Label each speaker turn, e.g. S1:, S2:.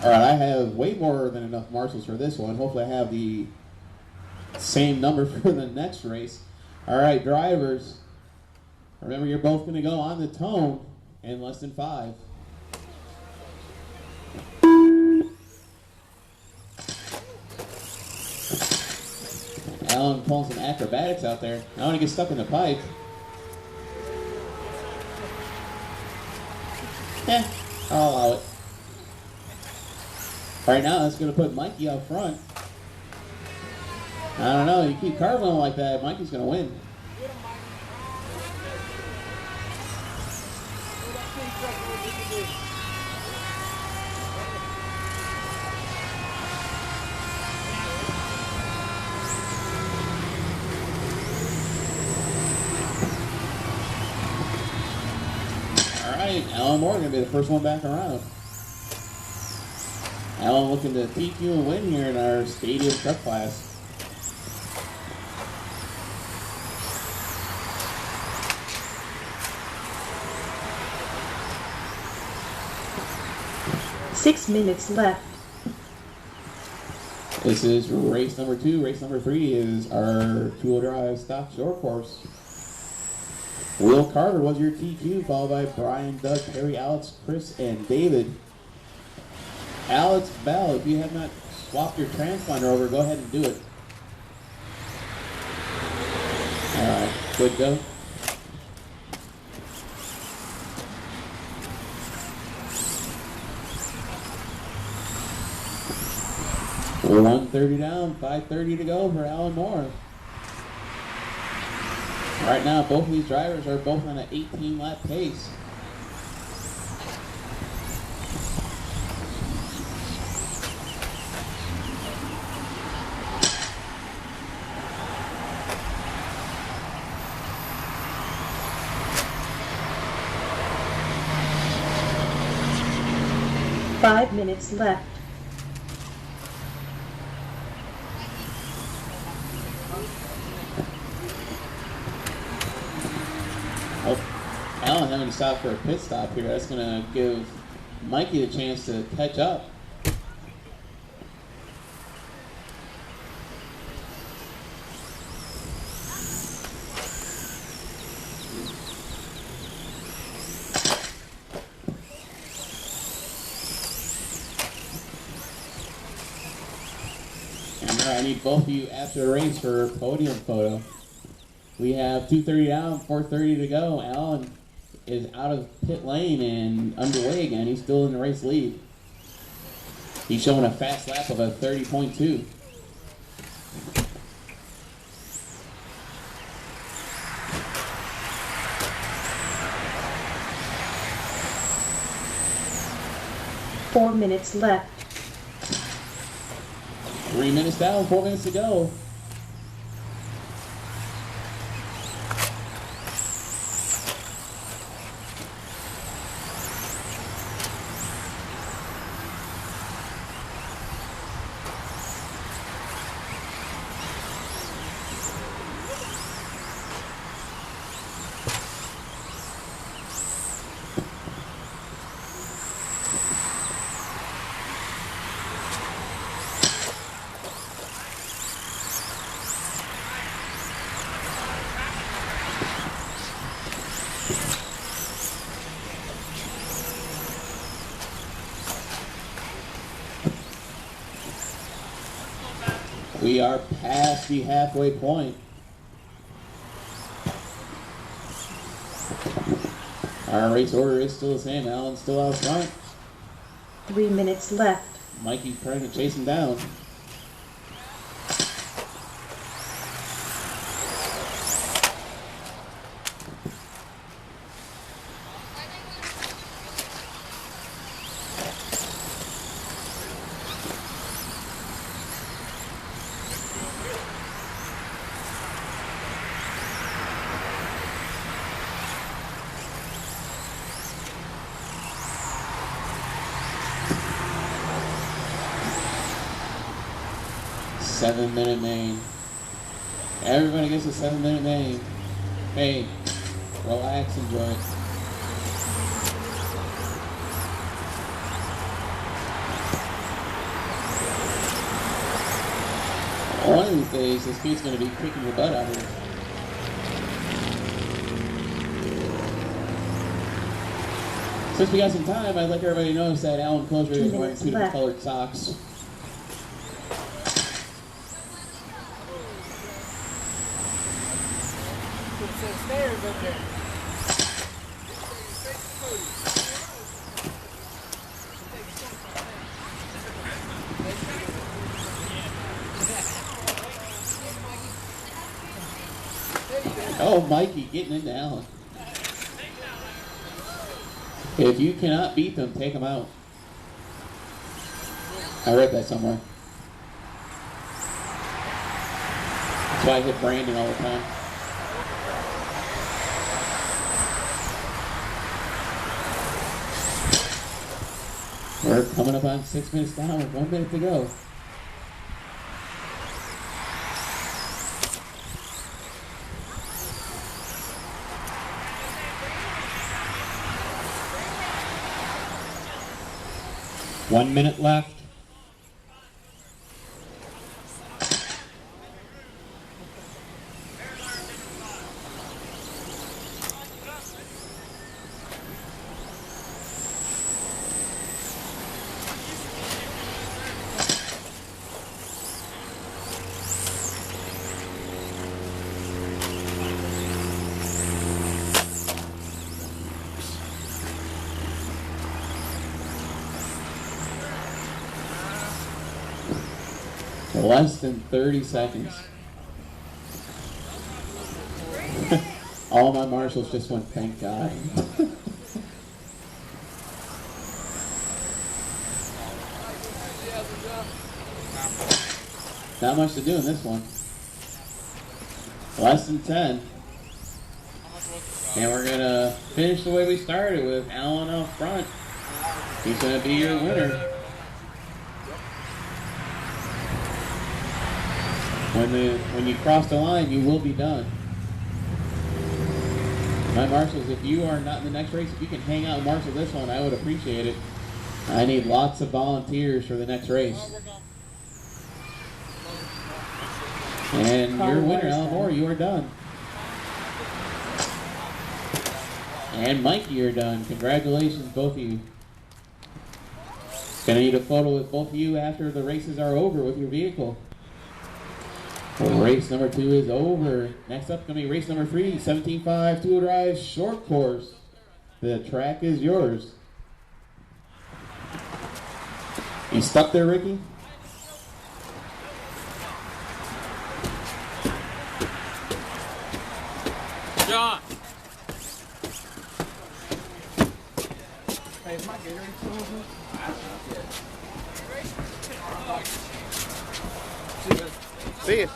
S1: All right, I have way more than enough marshals for this one. Hopefully I have the same number for the next race. All right, drivers, remember you're both going to go on the tone in less than 5. Alan pulling some acrobatics out there. I want to get stuck in the pipe. Yeah, I'll allow it. Right now, that's going to put Mikey out front. I don't know. You keep carving him like that, Mikey's going to win. All right, Alan Moore going to be the first one back around. Alan looking to TQ and win here in our stadium truck class.
S2: Six minutes left.
S1: This is race number 2. Race number 3 is our two-wheel drive stock short course. Will Carter was your TQ, followed by Brian, Doug, Harry, Alex, Chris, and David. Alex Bell, if you have not swapped your transponder over, go ahead and do it. All right, good go. We're 130 down, 5:30 to go for Alan Moore. Right now, both of these drivers are both on an 18-lap pace.
S2: Five minutes left.
S1: Alan having to stop for a pit stop here. That's going to give Mikey the chance to catch up. And I need both of you after the race for a podium photo. We have 2:30 down, 4:30 to go. Alan is out of pit lane and underway again. He's still in the race lead. He's showing a fast lap of a 30.2.
S2: Four minutes left.
S1: 3 minutes down, 4 minutes to go. We are past the halfway point. Our race order is still the same. Alan's still out front.
S2: 3 minutes left.
S1: Mikey's trying to chase him down. Seven-minute main. Everybody gets a 7-minute main. Hey, relax, enjoy it. One of these days, this kid's going to be kicking your butt out here. Since we got some time, I'd like everybody to notice that Alan Closer is wearing 2 different colored socks.
S3: Stairs over there.
S1: Oh, Mikey getting into Alan. If you cannot beat them, take them out. I read that somewhere. That's why I hit Brandon all the time. We're coming up on 6 minutes down with 1 minute to go.
S4: One minute left.
S1: Less than 30 seconds. All my marshals just went, thank God. Not much to do in this one. Less than 10. And we're going to finish the way we started with Alan up front. He's going to be your winner. When you cross the line, you will be done. My marshals, if you are not in the next race, if you can hang out and marshal this one, I would appreciate it. I need lots of volunteers for the next race. And your winner, Alan Moore, you are done. And Mikey, you're done. Congratulations, both of you. Gonna need a photo with both of you after the races are over with your vehicle. Well, race number 2 is over. Next up, going to be race number 3, 17.5 2-wheel drive short course. The track is yours. You stuck there, Ricky?
S3: John.
S5: Hey, is my Gatorade still open?
S3: See you.